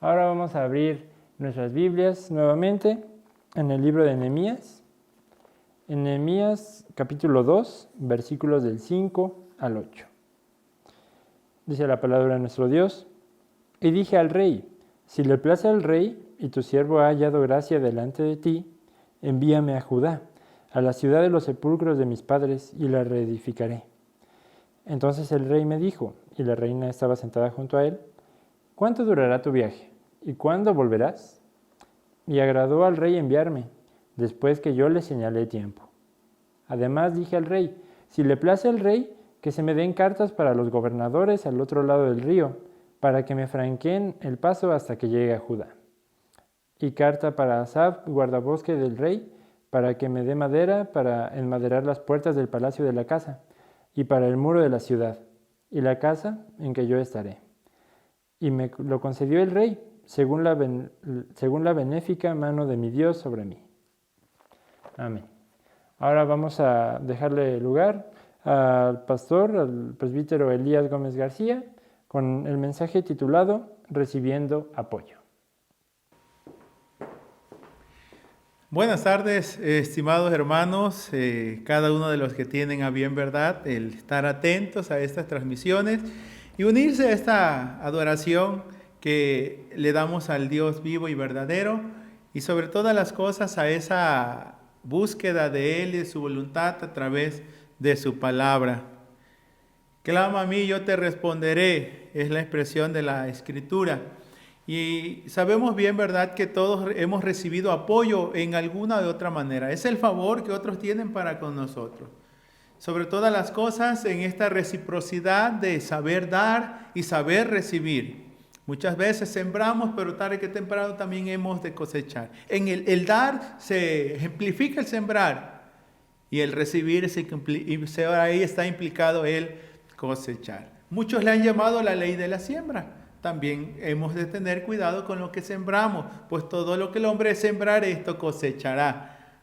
Ahora vamos a abrir nuestras Biblias nuevamente en el libro de Nehemías. En Nehemías capítulo 2, versículos del 5 al 8. Dice la palabra de nuestro Dios: Y dije al rey: si le place al rey y tu siervo ha hallado gracia delante de ti, envíame a Judá, a la ciudad de los sepulcros de mis padres, y la reedificaré. Entonces el rey me dijo, y la reina estaba sentada junto a él: ¿cuánto durará tu viaje? ¿Y cuándo volverás? Y agradó al rey enviarme, después que yo le señalé tiempo. Además dije al rey: si le place al rey, que se me den cartas para los gobernadores al otro lado del río, para que me franqueen el paso hasta que llegue a Judá. Y carta para Asaf, guardabosque del rey, para que me dé madera para enmaderar las puertas del palacio de la casa, y para el muro de la ciudad, y la casa en que yo estaré. Y me lo concedió el rey, según la benéfica mano de mi Dios sobre mí. Amén. Ahora vamos a dejarle lugar al pastor, al presbítero Elías Gómez García, con el mensaje titulado Recibiendo apoyo. Buenas tardes, estimados hermanos, cada uno de los que tienen a bien, ¿verdad?, el estar atentos a estas transmisiones y unirse a esta adoración que le damos al Dios vivo y verdadero, y sobre todas las cosas a esa búsqueda de Él y de su voluntad a través de su palabra. Clama a mí, yo te responderé, es la expresión de la Escritura. Y sabemos bien, ¿verdad?, que todos hemos recibido apoyo en alguna de otra manera. Es el favor que otros tienen para con nosotros. Sobre todas las cosas, en esta reciprocidad de saber dar y saber recibir. Muchas veces sembramos, pero tarde que temprano también hemos de cosechar. En el dar se ejemplifica el sembrar, y el recibir ahí está implicado el cosechar. Muchos le han llamado la ley de la siembra. También hemos de tener cuidado con lo que sembramos, pues todo lo que el hombre sembrar, esto cosechará.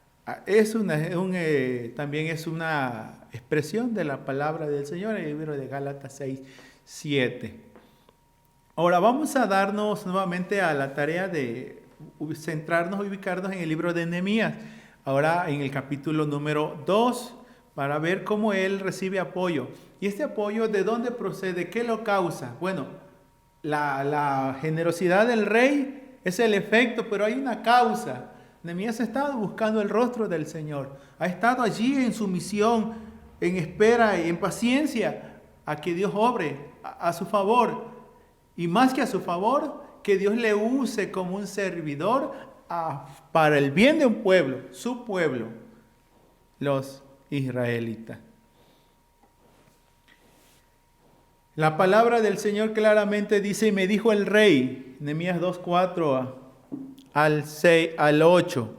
También es una expresión de la palabra del Señor en el libro de Gálatas 6, 7. Ahora vamos a darnos nuevamente a la tarea de centrarnos y ubicarnos en el libro de Nehemías, ahora en el capítulo número 2, para ver cómo él recibe apoyo. ¿Y este apoyo de dónde procede? ¿Qué lo causa? Bueno, la generosidad del rey es el efecto, pero hay una causa. Nehemías ha estado buscando el rostro del Señor. Ha estado allí en su misión, en espera y en paciencia a que Dios obre a su favor. Y más que a su favor, que Dios le use como un servidor para el bien de un pueblo, su pueblo, los israelitas. La palabra del Señor claramente dice: y me dijo el rey, Nehemías 2:4 al 8.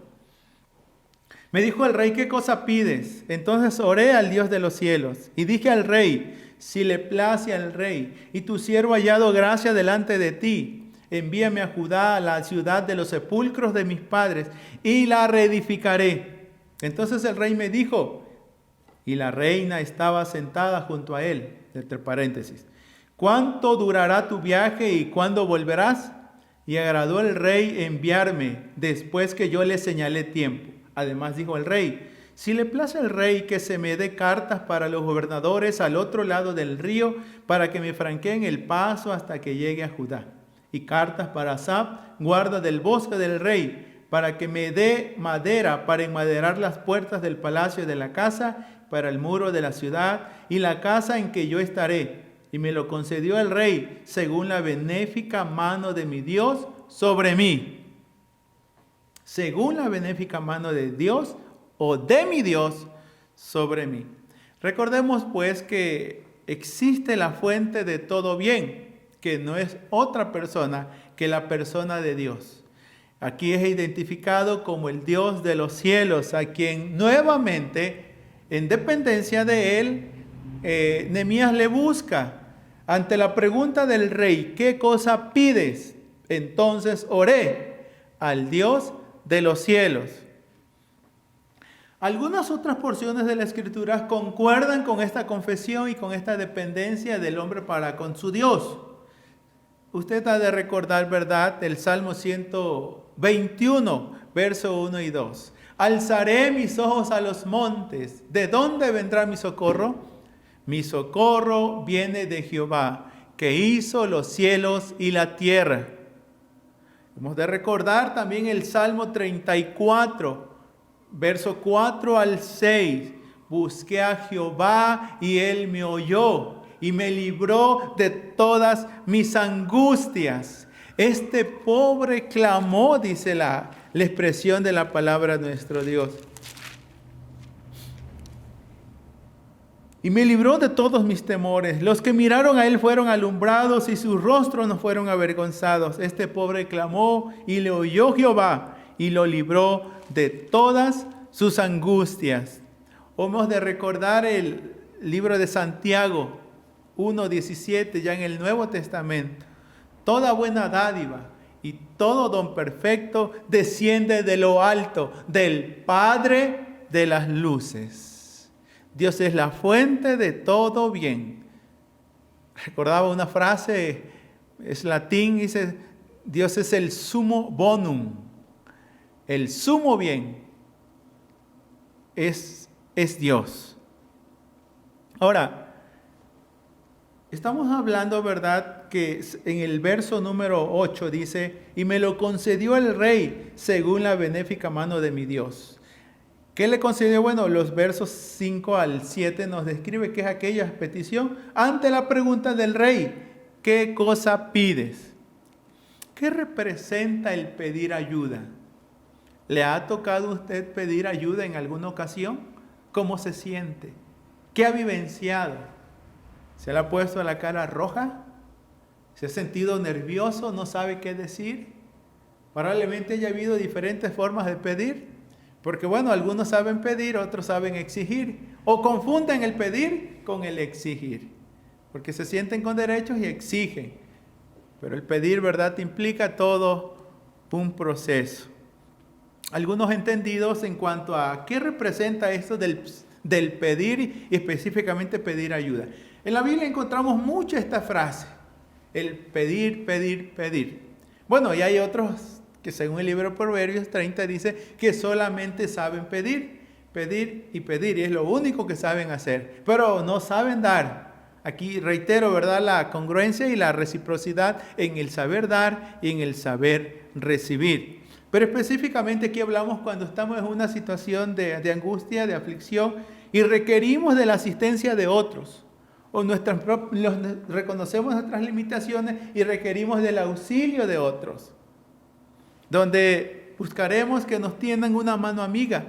Me dijo el rey: ¿qué cosa pides? Entonces oré al Dios de los cielos y dije al rey: si le place al rey y tu siervo ha hallado gracia delante de ti, envíame a Judá, a la ciudad de los sepulcros de mis padres, y la reedificaré. Entonces el rey me dijo, y la reina estaba sentada junto a él, entre paréntesis: ¿cuánto durará tu viaje y cuándo volverás? Y agradó el rey enviarme, después que yo le señalé tiempo. Además dijo el rey: si le place al rey que se me dé cartas para los gobernadores al otro lado del río, para que me franqueen el paso hasta que llegue a Judá. Y cartas para Asaf, guarda del bosque del rey, para que me dé madera para enmaderar las puertas del palacio de la casa, para el muro de la ciudad y la casa en que yo estaré. Y me lo concedió el rey, según la benéfica mano de mi Dios sobre mí. Según la benéfica mano de Dios o de mi Dios sobre mí. Recordemos pues que existe la fuente de todo bien, que no es otra persona que la persona de Dios. Aquí es identificado como el Dios de los cielos, a quien nuevamente, en dependencia de él, Nehemías le busca. Ante la pregunta del rey: ¿qué cosa pides? Entonces oré al Dios de los cielos. Algunas otras porciones de la Escritura concuerdan con esta confesión y con esta dependencia del hombre para con su Dios. usted ha de recordar, ¿verdad?, el Salmo 121, verso 1 y 2. Alzaré mis ojos a los montes. ¿De dónde vendrá mi socorro? Mi socorro viene de Jehová, que hizo los cielos y la tierra. Hemos de recordar también el Salmo 34, verso 4 al 6. Busqué a Jehová y él me oyó y me libró de todas mis angustias. Este pobre clamó, dice la expresión de la palabra de nuestro Dios. Y me libró de todos mis temores. Los que miraron a él fueron alumbrados y sus rostros no fueron avergonzados. Este pobre clamó y le oyó Jehová y lo libró de todas sus angustias. Hemos de recordar el libro de Santiago 1:17, ya en el Nuevo Testamento. Toda buena dádiva y todo don perfecto desciende de lo alto, del Padre de las luces. Dios es la fuente de todo bien. Recordaba una frase, es latín, dice, Dios es el sumo bonum. El sumo bien es Dios. Ahora, estamos hablando, ¿verdad?, que en el verso número 8 dice, y me lo concedió el rey según la benéfica mano de mi Dios. ¿Qué le concedió? Bueno, los versos 5 al 7 nos describe que es aquella petición ante la pregunta del rey, ¿qué cosa pides? ¿Qué representa el pedir ayuda? ¿Le ha tocado a usted pedir ayuda en alguna ocasión? ¿Cómo se siente? ¿Qué ha vivenciado? ¿Se le ha puesto la cara roja? ¿Se ha sentido nervioso? ¿No sabe qué decir? Probablemente haya habido diferentes formas de pedir. Porque bueno, algunos saben pedir, otros saben exigir. O confunden el pedir con el exigir. Porque se sienten con derechos y exigen. Pero el pedir, ¿verdad?, implica todo un proceso. Algunos entendidos en cuanto a qué representa esto del pedir y específicamente pedir ayuda. En la Biblia encontramos mucho esta frase, el pedir, pedir, pedir. Bueno, y hay otros que según el libro de Proverbios 30 dice que solamente saben pedir, pedir y pedir, y es lo único que saben hacer, pero no saben dar. Aquí reitero, ¿verdad?, la congruencia y la reciprocidad en el saber dar y en el saber recibir. Pero específicamente aquí hablamos cuando estamos en una situación de angustia, de aflicción y requerimos de la asistencia de otros. O reconocemos nuestras limitaciones y requerimos del auxilio de otros. Donde buscaremos que nos tiendan una mano amiga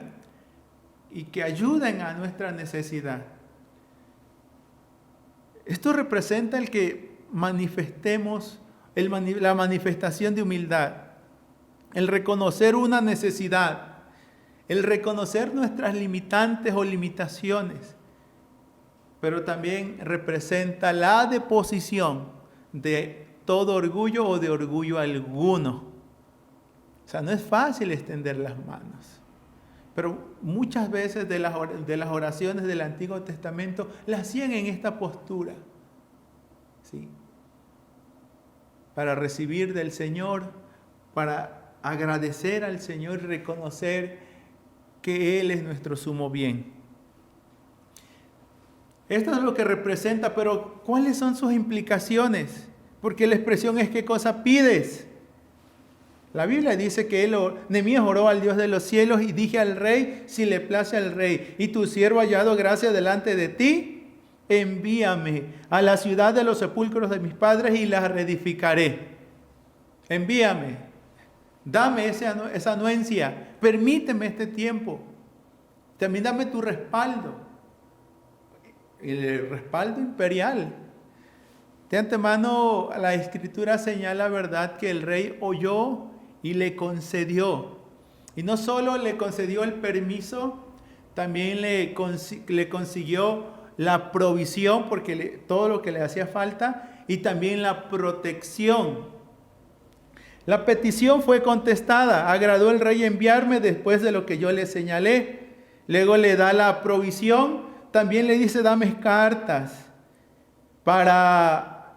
y que ayuden a nuestra necesidad. Esto representa el que manifestemos la manifestación de humildad. El reconocer una necesidad, el reconocer nuestras limitantes o limitaciones, pero también representa la deposición de todo orgullo o de orgullo alguno. O sea, no es fácil extender las manos, pero muchas veces de las oraciones del Antiguo Testamento las hacían en esta postura, ¿sí?, para recibir del Señor, para agradecer al Señor y reconocer que Él es nuestro sumo bien. Esto es lo que representa, pero ¿cuáles son sus implicaciones? Porque la expresión es ¿qué cosa pides? La Biblia dice que Nehemías oró al Dios de los cielos y dije al rey, si le place al rey, y tu siervo ha hallado gracia delante de ti, envíame a la ciudad de los sepulcros de mis padres y la reedificaré. Envíame. Dame esa anuencia, permíteme este tiempo, también dame tu respaldo, el respaldo imperial. De antemano la Escritura señala, ¿verdad?, que el rey oyó y le concedió, y no solo le concedió el permiso, también le consiguió la provisión, porque todo lo que le hacía falta, y también la protección. La petición fue contestada. Agradó el rey enviarme después de lo que yo le señalé. Luego le da la provisión. También le dice, dame cartas para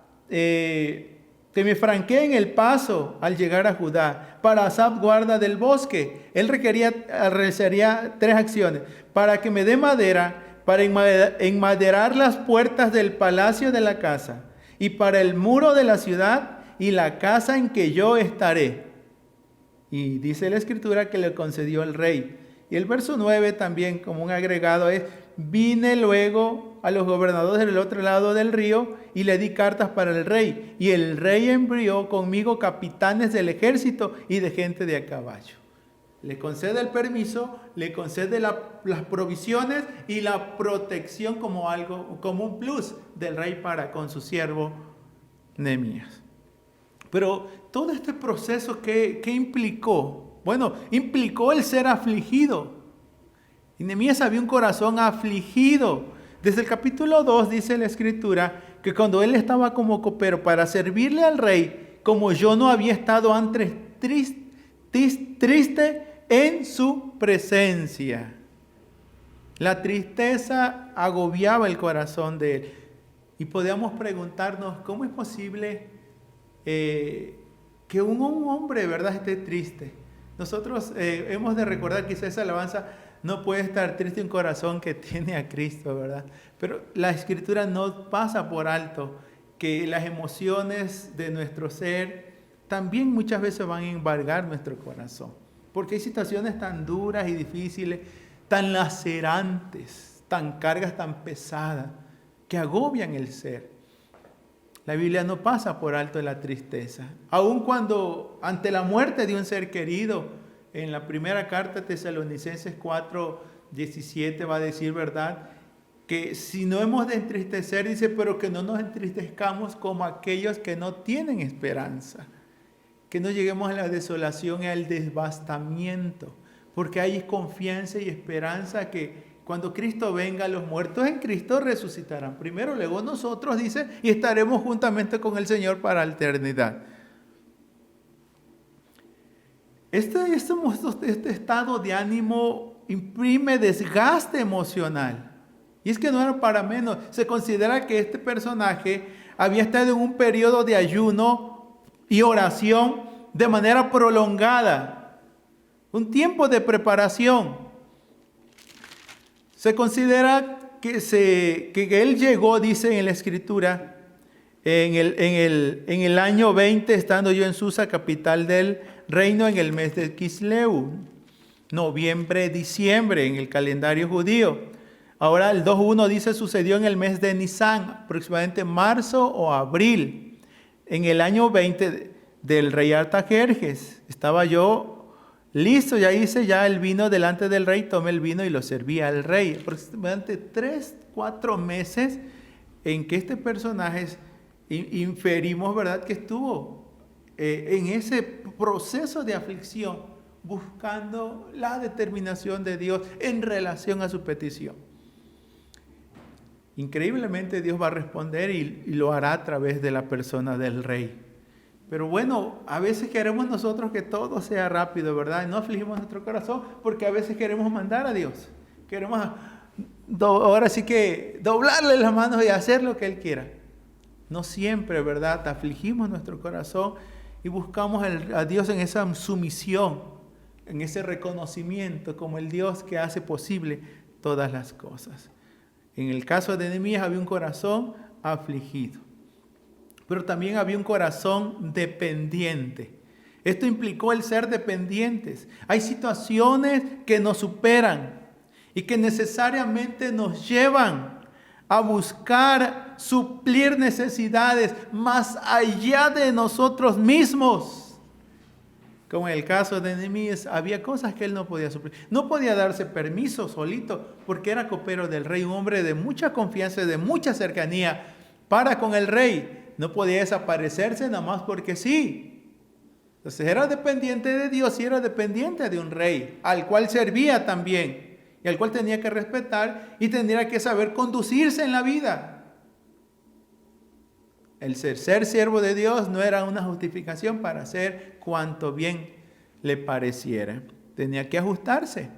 que me franqueen el paso al llegar a Judá. Para Asaf, guarda del bosque. Él realizaría 3 acciones. Para que me dé madera, para enmaderar las puertas del palacio de la casa, y para el muro de la ciudad y la casa en que yo estaré. Y dice la Escritura que le concedió el rey. Y el verso 9 también, como un agregado, es: vine luego a los gobernadores del otro lado del río y le di cartas para el rey. Y el rey envió conmigo capitanes del ejército y de gente de a caballo. Le concede el permiso, le concede las provisiones y la protección como un plus del rey para con su siervo Nehemías. Pero todo este proceso, ¿qué implicó? Bueno, implicó el ser afligido. Y Nehemías había un corazón afligido. Desde el capítulo 2 dice la Escritura que cuando él estaba como copero para servirle al rey, como yo no había estado antes triste en su presencia. La tristeza agobiaba el corazón de él. Y podíamos preguntarnos, ¿cómo es posible que un hombre, ¿verdad?, esté triste? Nosotros hemos de recordar que esa alabanza: no puede estar triste un corazón que tiene a Cristo, ¿verdad? Pero la Escritura no pasa por alto que las emociones de nuestro ser también muchas veces van a embargar nuestro corazón. Porque hay situaciones tan duras y difíciles, tan lacerantes, cargas tan pesadas, que agobian el ser. La Biblia no pasa por alto la tristeza. Aun cuando ante la muerte de un ser querido, en la primera carta de Tesalonicenses 4:17 va a decir, ¿verdad?, que si no hemos de entristecer, dice, pero que no nos entristezcamos como aquellos que no tienen esperanza. Que no lleguemos a la desolación y al devastamiento, porque hay confianza y esperanza que cuando Cristo venga, los muertos en Cristo resucitarán primero, luego nosotros, dice, y estaremos juntamente con el Señor para la eternidad. Este estado de ánimo imprime desgaste emocional. Y es que no era para menos. Se considera que este personaje había estado en un periodo de ayuno y oración de manera prolongada. Un tiempo de preparación. Se considera que él llegó, dice en la Escritura, en el año 20, estando yo en Susa, capital del reino, en el mes de Quisleu. Noviembre, diciembre, en el calendario judío. Ahora el 2.1 dice, sucedió en el mes de Nisan, aproximadamente marzo o abril. En el año 20 del rey Artajerjes, estaba yo listo, ya hice ya el vino delante del rey, tomé el vino y lo serví al rey. Aproximadamente 3-4 meses en que este personaje, inferimos, ¿verdad?, que estuvo en ese proceso de aflicción, buscando la determinación de Dios en relación a su petición. Increíblemente Dios va a responder y lo hará a través de la persona del rey. Pero bueno, a veces queremos nosotros que todo sea rápido, ¿verdad? Y no afligimos nuestro corazón porque a veces queremos mandar a Dios. Queremos ahora sí que doblarle las manos y hacer lo que Él quiera. No siempre, ¿verdad? Afligimos nuestro corazón y buscamos a Dios en esa sumisión, en ese reconocimiento como el Dios que hace posible todas las cosas. En el caso de Nehemías había un corazón afligido, pero también había un corazón dependiente. Esto implicó el ser dependientes. Hay situaciones que nos superan y que necesariamente nos llevan a buscar suplir necesidades más allá de nosotros mismos. Como en el caso de Nehemías, había cosas que él no podía suplir. No podía darse permiso solito porque era copero del rey, un hombre de mucha confianza y de mucha cercanía para con el rey. No podía desaparecerse nada más porque sí. Entonces era dependiente de Dios y era dependiente de un rey al cual servía también y al cual tenía que respetar y tenía que saber conducirse en la vida. El ser siervo de Dios no era una justificación para hacer cuanto bien le pareciera. Tenía que ajustarse.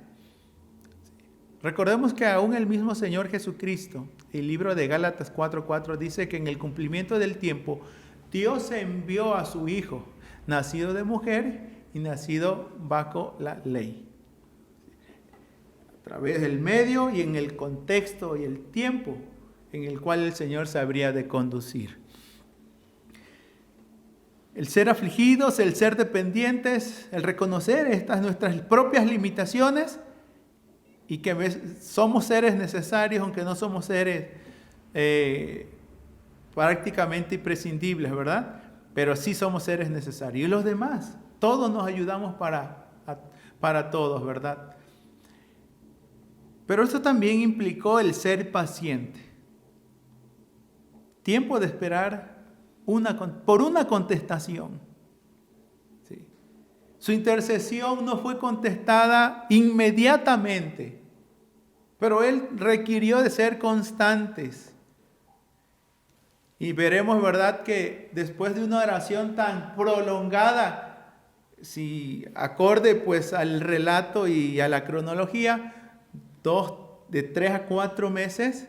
Recordemos que aún el mismo Señor Jesucristo, el libro de Gálatas 4:4 dice que en el cumplimiento del tiempo, Dios envió a su Hijo, nacido de mujer y nacido bajo la ley. A través del medio y en el contexto y el tiempo en el cual el Señor se habría de conducir. El ser afligidos, el ser dependientes, el reconocer estas nuestras propias limitaciones y que somos seres necesarios, aunque no somos seres prácticamente imprescindibles, ¿verdad? Pero sí somos seres necesarios. Y los demás, todos nos ayudamos para todos, ¿verdad? Pero eso también implicó el ser paciente. Tiempo de esperar por una contestación. Sí. Su intercesión no fue contestada inmediatamente, pero él requirió de ser constantes. Y veremos, ¿verdad?, que después de una oración tan prolongada, si acorde pues al relato y a la cronología, de 3 a 4 meses,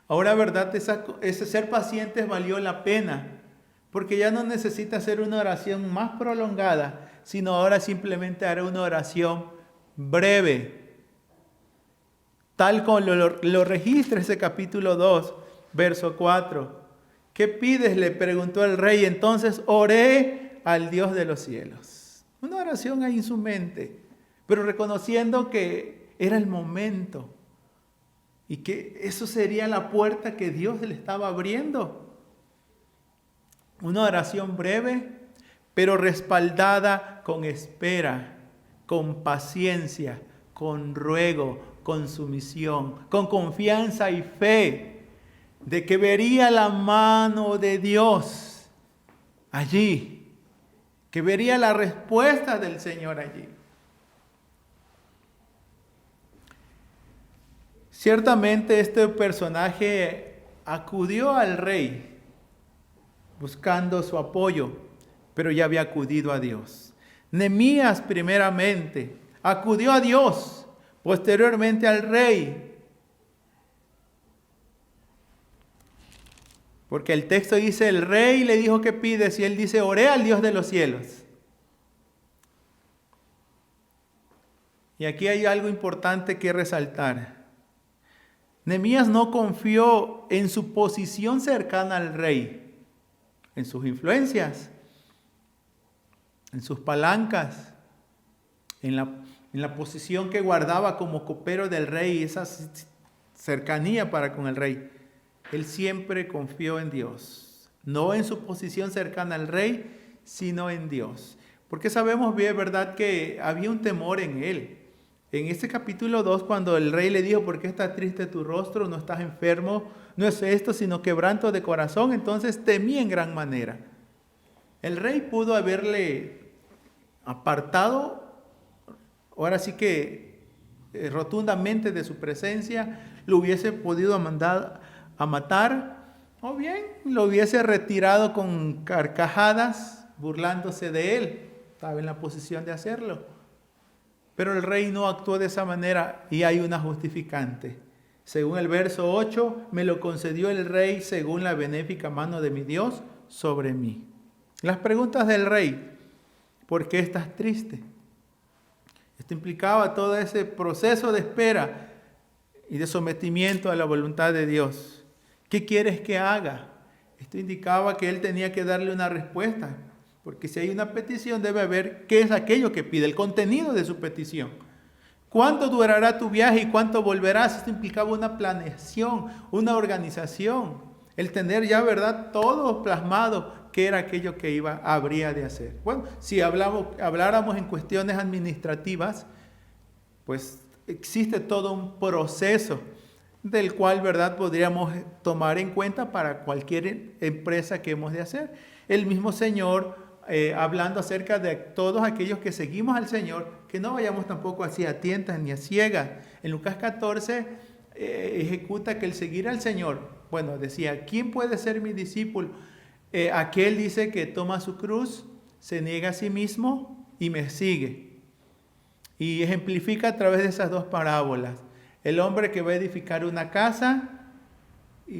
ahora, ¿verdad?, ese ser pacientes valió la pena, porque ya no necesita hacer una oración más prolongada, sino ahora simplemente hará una oración breve, tal como lo registra ese capítulo 2, verso 4. ¿Qué pides?, le preguntó el rey. Entonces oré al Dios de los cielos. Una oración ahí en su mente, pero reconociendo que era el momento y que eso sería la puerta que Dios le estaba abriendo. Una oración breve, pero respaldada con espera, con paciencia, con ruego, con sumisión, con confianza y fe de que vería la mano de Dios allí, que vería la respuesta del Señor allí. Ciertamente este personaje acudió al rey buscando su apoyo, pero ya había acudido a Dios. Nehemías primeramente acudió a Dios, posteriormente al rey. Porque el texto dice, el rey le dijo, ¿qué pides? Y él dice, oré al Dios de los cielos. Y aquí hay algo importante que resaltar. Nehemías no confió en su posición cercana al rey, en sus influencias, en sus palancas, en la posición que guardaba como copero del rey, esa cercanía para con el rey. Él siempre confió en Dios, no en su posición cercana al rey, sino en Dios. Porque sabemos bien, ¿verdad?, que había un temor en él. En este capítulo 2, cuando el rey le dijo, ¿por qué está triste tu rostro? No estás enfermo, no es esto, sino quebranto de corazón. Entonces temí en gran manera. El rey pudo haberle apartado, ahora sí que rotundamente de su presencia, lo hubiese podido mandar a matar, o bien lo hubiese retirado con carcajadas, burlándose de él. Estaba en la posición de hacerlo. Pero el rey no actuó de esa manera y hay una justificante. Según el verso 8, me lo concedió el rey según la benéfica mano de mi Dios sobre mí. Las preguntas del rey: ¿por qué estás triste? Esto implicaba todo ese proceso de espera y de sometimiento a la voluntad de Dios. ¿Qué quieres que haga? Esto indicaba que él tenía que darle una respuesta. Porque si hay una petición, debe haber qué es aquello que pide, el contenido de su petición. ¿Cuánto durará tu viaje y cuánto volverás? Esto implicaba una planeación, una organización. El tener ya, ¿verdad?, todo plasmado, qué era aquello que habría de hacer. Bueno, si habláramos en cuestiones administrativas, pues existe todo un proceso del cual, ¿verdad?, podríamos tomar en cuenta para cualquier empresa que hemos de hacer. El mismo Señor, hablando acerca de todos aquellos que seguimos al Señor, que no vayamos tampoco así a tientas ni a ciegas. En Lucas 14 ejecuta que el seguir al Señor, bueno, decía, ¿quién puede ser mi discípulo? Aquel dice que toma su cruz, se niega a sí mismo y me sigue. Y ejemplifica a través de esas dos parábolas. El hombre que va a edificar una casa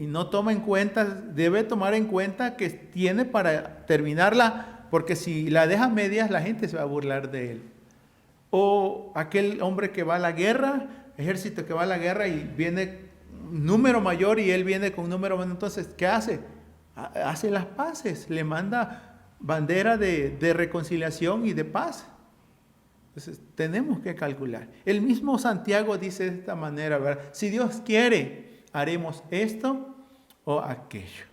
y no toma en cuenta, debe tomar en cuenta que tiene para terminarla, porque si la deja a medias la gente se va a burlar de él. O aquel hombre que va a la guerra, ejército que va a la guerra y viene un número mayor y él viene con un número menor, entonces ¿qué hace? Hace las paces, le manda bandera de reconciliación y de paz. Entonces tenemos que calcular. El mismo Santiago dice de esta manera, ¿verdad? Si Dios quiere, haremos esto o aquello.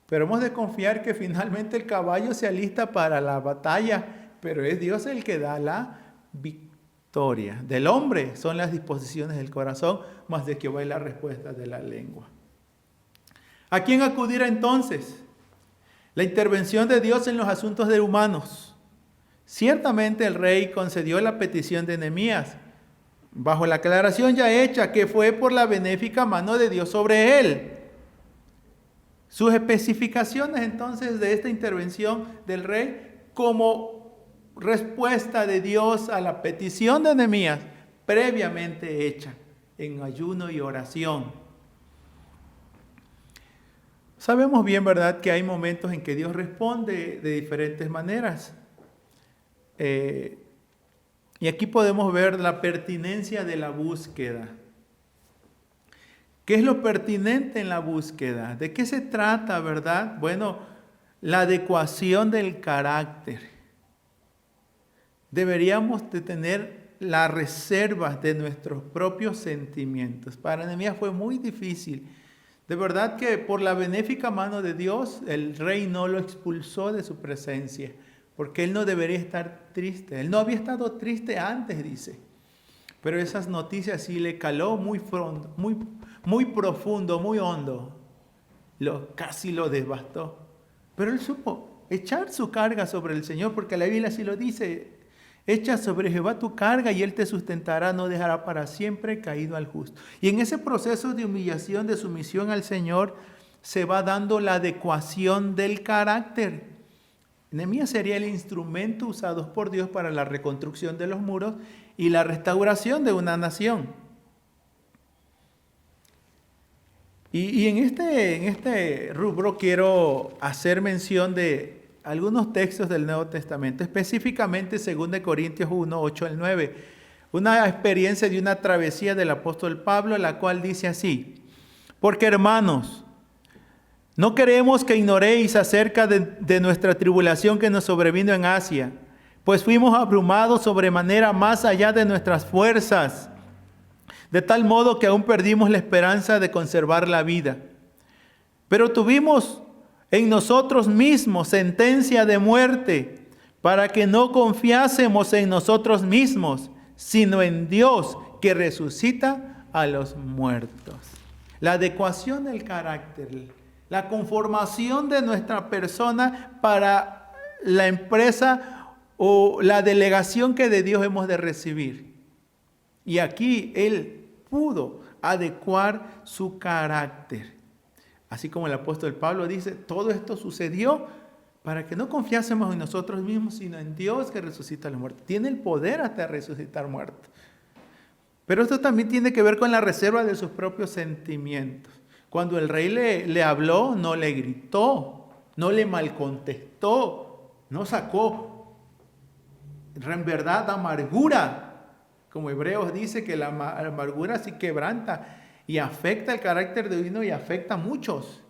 Pero hemos de confiar que finalmente el caballo se alista para la batalla, pero es Dios el que da la victoria. Del hombre son las disposiciones del corazón, más de Jehová es la respuesta de la lengua. ¿A quién acudirá entonces? La intervención de Dios en los asuntos de humanos. Ciertamente el rey concedió la petición de Nehemías, bajo la aclaración ya hecha que fue por la benéfica mano de Dios sobre él. Sus especificaciones entonces de esta intervención del rey como respuesta de Dios a la petición de Nehemías previamente hecha en ayuno y oración. Sabemos bien, ¿verdad?, que hay momentos en que Dios responde de diferentes maneras. Y aquí podemos ver la pertinencia de la búsqueda. ¿Qué es lo pertinente en la búsqueda? ¿De qué se trata, verdad? Bueno, la adecuación del carácter. Deberíamos de tener las reservas de nuestros propios sentimientos. Para Nehemías fue muy difícil. De verdad que por la benéfica mano de Dios, el rey no lo expulsó de su presencia, porque él no debería estar triste. Él no había estado triste antes, dice. Pero esas noticias sí le caló muy profundo, muy hondo. Casi lo devastó. Pero él supo echar su carga sobre el Señor, porque la Biblia así lo dice. Echa sobre Jehová tu carga y Él te sustentará, no dejará para siempre caído al justo. Y en ese proceso de humillación, de sumisión al Señor, se va dando la adecuación del carácter. Nehemías sería el instrumento usado por Dios para la reconstrucción de los muros y la restauración de una nación. Y en este rubro quiero hacer mención de algunos textos del Nuevo Testamento, específicamente 2 Corintios 1, 8 al 9. Una experiencia de una travesía del apóstol Pablo, la cual dice así: porque hermanos, no queremos que ignoréis acerca de nuestra tribulación que nos sobrevino en Asia, pues fuimos abrumados sobremanera más allá de nuestras fuerzas, de tal modo que aún perdimos la esperanza de conservar la vida. Pero tuvimos en nosotros mismos sentencia de muerte, para que no confiásemos en nosotros mismos, sino en Dios que resucita a los muertos. La adecuación del carácter, la conformación de nuestra persona para la empresa o la delegación que de Dios hemos de recibir. Y aquí Él pudo adecuar su carácter. Así como el apóstol Pablo dice, todo esto sucedió para que no confiásemos en nosotros mismos, sino en Dios que resucita a los muertos. Tiene el poder hasta resucitar muertos. Pero esto también tiene que ver con la reserva de sus propios sentimientos. Cuando el rey le habló, no le gritó, no le malcontestó, no sacó en verdad amargura. Como Hebreos dice que la amargura sí quebranta y afecta el carácter de uno y afecta a muchos.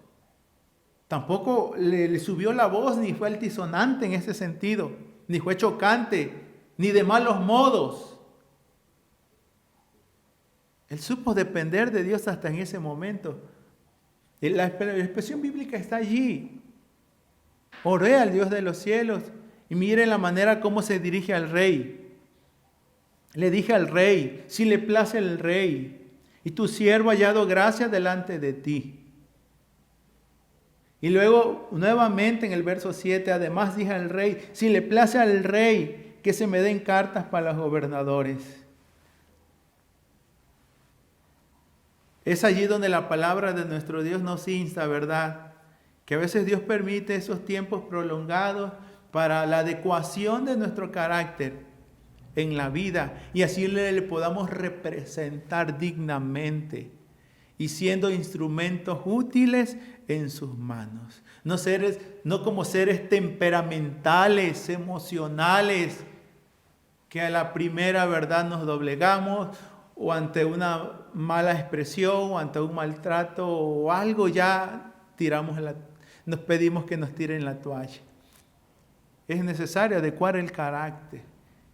Tampoco le subió la voz, ni fue altisonante en ese sentido, ni fue chocante, ni de malos modos. Él supo depender de Dios hasta en ese momento. La expresión bíblica está allí. Oré al Dios de los cielos y miren la manera como se dirige al rey. Le dije al rey, si le place el rey, y tu siervo ha hallado gracia delante de ti. Y luego nuevamente en el verso 7, además dije al rey, si le place al rey que se me den cartas para los gobernadores. Es allí donde la palabra de nuestro Dios nos insta, ¿verdad? Que a veces Dios permite esos tiempos prolongados para la adecuación de nuestro carácter en la vida y así le podamos representar dignamente. y siendo instrumentos útiles en sus manos. No como seres temperamentales, emocionales, que a la primera verdad nos doblegamos, o ante una mala expresión, o ante un maltrato, o algo ya nos pedimos que nos tiren la toalla. Es necesario adecuar el carácter,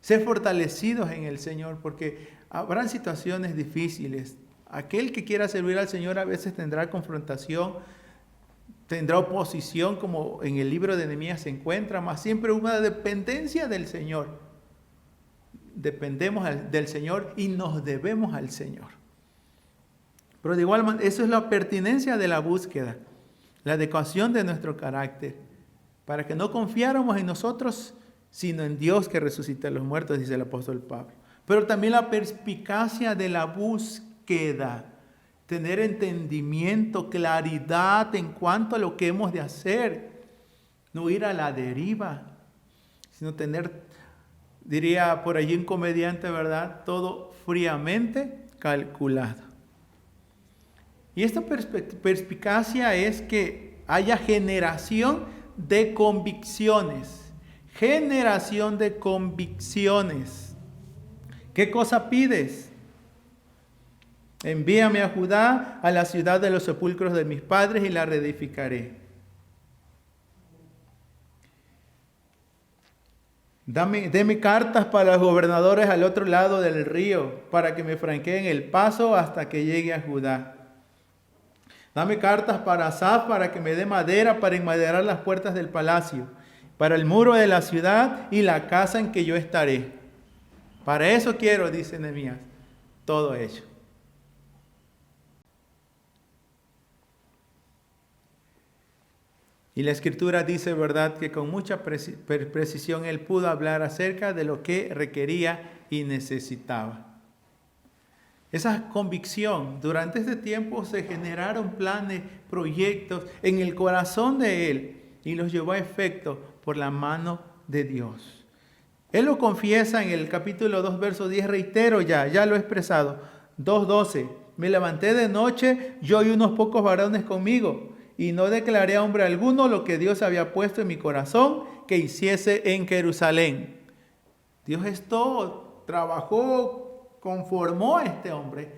ser fortalecidos en el Señor, porque habrán situaciones difíciles. Aquel que quiera servir al Señor a veces tendrá confrontación, tendrá oposición, como en el libro de Nehemías se encuentra, mas siempre una dependencia del Señor. Dependemos del Señor y nos debemos al Señor. Pero de igual manera, eso es la pertinencia de la búsqueda, la adecuación de nuestro carácter, para que no confiáramos en nosotros, sino en Dios que resucita a los muertos, dice el apóstol Pablo. Pero también la perspicacia de la búsqueda, tener entendimiento, claridad en cuanto a lo que hemos de hacer, no ir a la deriva, sino tener, diría por allí un comediante, ¿verdad?, todo fríamente calculado. Y esta perspicacia es que haya generación de convicciones. Generación de convicciones. ¿Qué cosa pides? Envíame a Judá, a la ciudad de los sepulcros de mis padres, y la reedificaré. Deme cartas para los gobernadores al otro lado del río, para que me franqueen el paso hasta que llegue a Judá. Dame cartas para Asaf, para que me dé madera para enmaderar las puertas del palacio, para el muro de la ciudad y la casa en que yo estaré. Para eso quiero, dice Nehemías, todo ello. Y la Escritura dice, ¿verdad?, que con mucha precisión él pudo hablar acerca de lo que requería y necesitaba. Esa convicción, durante este tiempo se generaron planes, proyectos en el corazón de él y los llevó a efecto por la mano de Dios. Él lo confiesa en el capítulo 2, verso 10, reitero ya lo he expresado, 2:12. Me levanté de noche, yo y unos pocos varones conmigo, y no declaré a hombre alguno lo que Dios había puesto en mi corazón que hiciese en Jerusalén. Dios trabajó, conformó a este hombre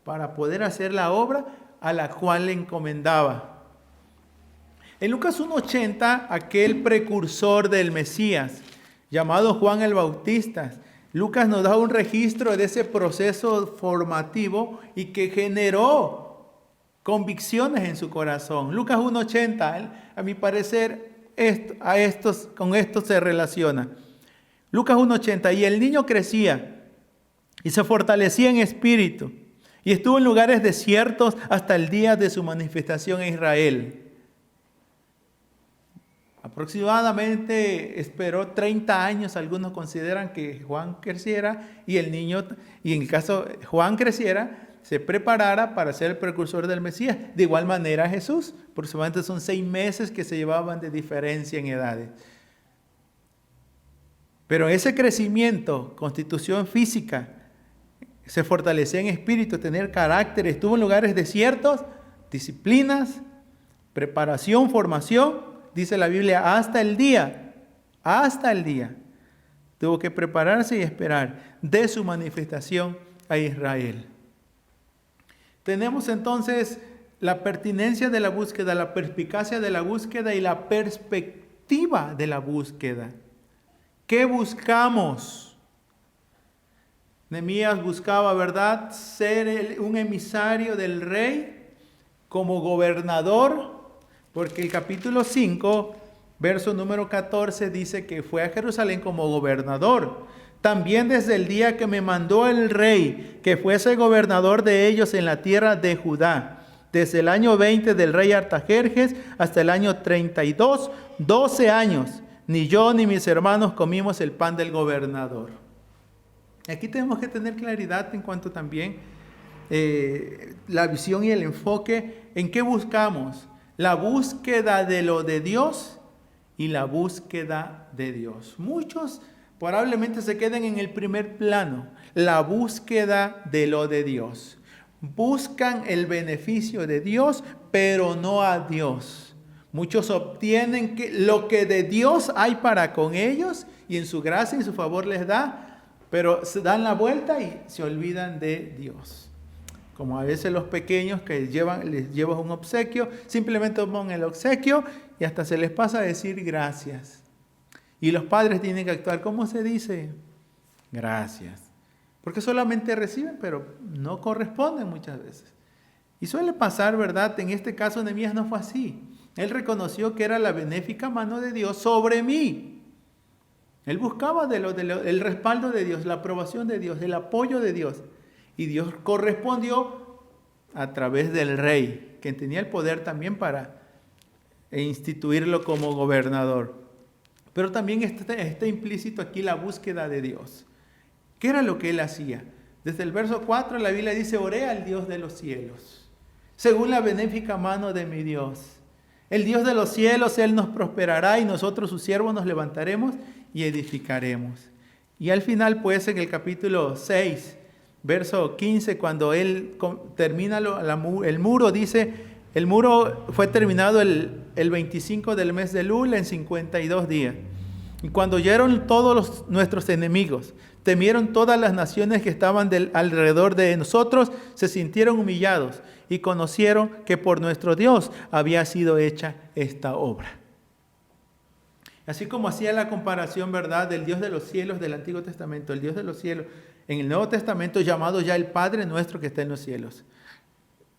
para poder hacer la obra a la cual le encomendaba. En Lucas 1:80, aquel precursor del Mesías, llamado Juan el Bautista, Lucas nos da un registro de ese proceso formativo y que generó convicciones en su corazón. Lucas 1:80, a mi parecer, con esto se relaciona. Lucas 1:80, y el niño crecía y se fortalecía en espíritu, y estuvo en lugares desiertos hasta el día de su manifestación en Israel. Aproximadamente esperó 30 años, algunos consideran que Juan creciera, y el niño, y en el caso Juan creciera, se preparara para ser el precursor del Mesías. De igual manera Jesús, aproximadamente son 6 meses que se llevaban de diferencia en edades. Pero ese crecimiento, constitución física, se fortalecía en espíritu, tener carácter, estuvo en lugares desiertos, disciplinas, preparación, formación, dice la Biblia, hasta el día, tuvo que prepararse y esperar de su manifestación a Israel. Tenemos entonces la pertinencia de la búsqueda, la perspicacia de la búsqueda y la perspectiva de la búsqueda. ¿Qué buscamos? Nehemías buscaba, ¿verdad?, ser un emisario del rey como gobernador, porque el capítulo 5, verso número 14, dice que fue a Jerusalén como gobernador. También desde el día que me mandó el rey que fuese gobernador de ellos en la tierra de Judá, desde el año 20 del rey Artajerjes hasta el año 32, 12 años, ni yo ni mis hermanos comimos el pan del gobernador. Aquí tenemos que tener claridad en cuanto también la visión y el enfoque en qué buscamos. La búsqueda de lo de Dios y la búsqueda de Dios. Muchos probablemente se queden en el primer plano, la búsqueda de lo de Dios. buscan el beneficio de Dios, pero no a Dios. Muchos obtienen lo que de Dios hay para con ellos y en su gracia y su favor les da, pero se dan la vuelta y se olvidan de Dios. Como a veces los pequeños que les llevas un obsequio, simplemente toman el obsequio y hasta se les pasa a decir gracias. Y los padres tienen que actuar, ¿cómo se dice? Gracias. Porque solamente reciben, pero no corresponden muchas veces. Y suele pasar, ¿verdad? En este caso Nehemías no fue así. Él reconoció que era la benéfica mano de Dios sobre mí. Él buscaba el respaldo de Dios, la aprobación de Dios, el apoyo de Dios. Y Dios correspondió a través del rey, que tenía el poder también para instituirlo como gobernador. Pero también está implícito aquí la búsqueda de Dios. ¿Qué era lo que él hacía? Desde el verso 4 la Biblia dice, oré al Dios de los cielos, según la benéfica mano de mi Dios. El Dios de los cielos, Él nos prosperará y nosotros sus siervos nos levantaremos y edificaremos. Y al final, pues, en el capítulo 6, verso 15, cuando Él termina el muro, dice, el muro fue terminado el 25 del mes de Elul en 52 días. Y cuando oyeron todos nuestros enemigos, temieron todas las naciones que estaban alrededor de nosotros, se sintieron humillados y conocieron que por nuestro Dios había sido hecha esta obra. Así como hacía la comparación, ¿verdad?, del Dios de los cielos del Antiguo Testamento, el Dios de los cielos, en el Nuevo Testamento llamado ya el Padre nuestro que está en los cielos.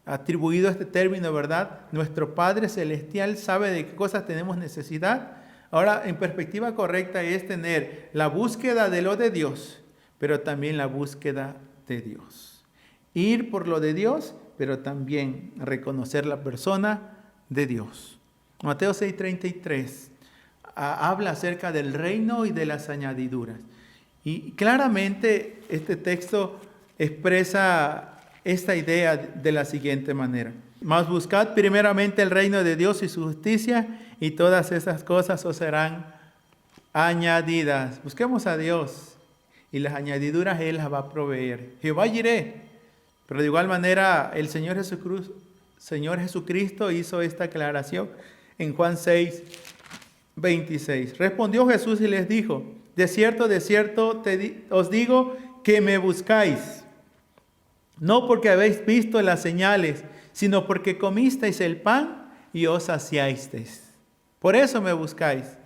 Atribuido a este término, ¿verdad? Nuestro Padre Celestial sabe de qué cosas tenemos necesidad. Ahora, en perspectiva correcta es tener la búsqueda de lo de Dios, pero también la búsqueda de Dios. Ir por lo de Dios, pero también reconocer la persona de Dios. Mateo 6:33 habla acerca del reino y de las añadiduras. Y claramente este texto expresa esta idea de la siguiente manera. Mas buscad primeramente el reino de Dios y su justicia, y todas esas cosas os serán añadidas. Busquemos a Dios y las añadiduras Él las va a proveer. Jehová Jireh. Pero de igual manera el Señor Jesucristo hizo esta aclaración en Juan 6:26. Respondió Jesús y les dijo, de cierto os digo que me buscáis, no porque habéis visto las señales, sino porque comisteis el pan y os saciasteis. Por eso me buscáis.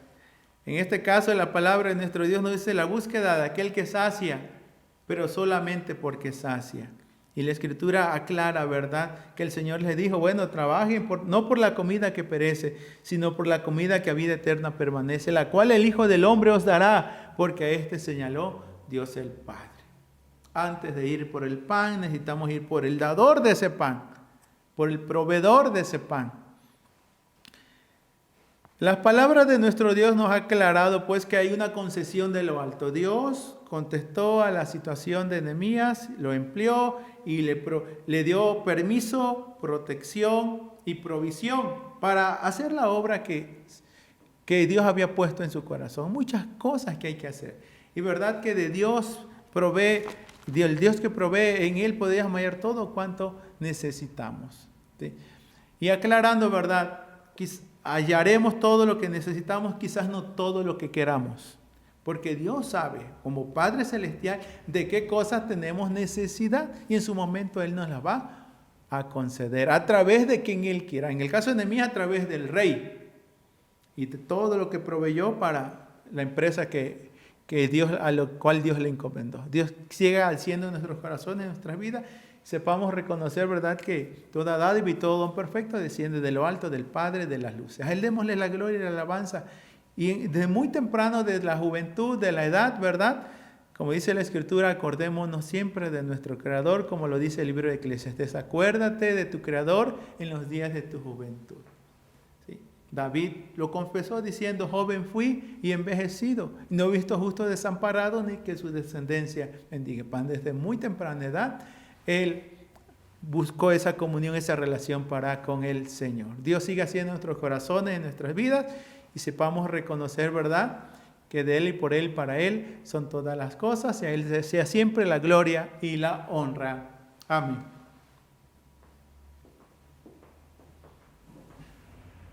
En este caso la palabra de nuestro Dios nos dice la búsqueda de aquel que sacia, pero solamente porque sacia. Y la Escritura aclara, ¿verdad?, que el Señor les dijo, bueno, trabajen no por la comida que perece, sino por la comida que a vida eterna permanece, la cual el Hijo del Hombre os dará, porque a este señaló Dios el Padre. Antes de ir por el pan, necesitamos ir por el dador de ese pan, por el proveedor de ese pan. Las palabras de nuestro Dios nos ha aclarado pues que hay una concesión de lo alto. Dios contestó a la situación de Nehemías, lo empleó y le dio permiso, protección y provisión para hacer la obra que Dios había puesto en su corazón. Muchas cosas que hay que hacer. Y verdad que de Dios provee, el Dios que provee, en Él podemos hallar todo cuanto necesitamos. ¿Sí? Y aclarando, ¿verdad?, hallaremos todo lo que necesitamos, quizás no todo lo que queramos. Porque Dios sabe, como Padre Celestial, de qué cosas tenemos necesidad y en su momento Él nos las va a conceder a través de quien Él quiera. En el caso de Nehemías, a través del rey y de todo lo que proveyó para la empresa a lo cual Dios le encomendó. Dios siga haciendo en nuestros corazones, en nuestras vidas, sepamos reconocer, ¿verdad?, que toda dádiva y todo don perfecto desciende de lo alto del Padre de las luces. A Él démosle la gloria y la alabanza. Y desde muy temprano, desde la juventud, de la edad, ¿verdad?, como dice la Escritura, acordémonos siempre de nuestro Creador, como lo dice el libro de Eclesiastés. Acuérdate de tu Creador en los días de tu juventud. ¿Sí? David lo confesó diciendo, joven fui y envejecido, no he visto justo desamparado ni que su descendencia bendiga pan. Desde muy temprana edad, Él buscó esa comunión, esa relación con el Señor. Dios siga haciendo en nuestros corazones, en nuestras vidas, y sepamos reconocer, ¿verdad?, que de Él y por Él, para Él, son todas las cosas, y a Él sea siempre la gloria y la honra. Amén.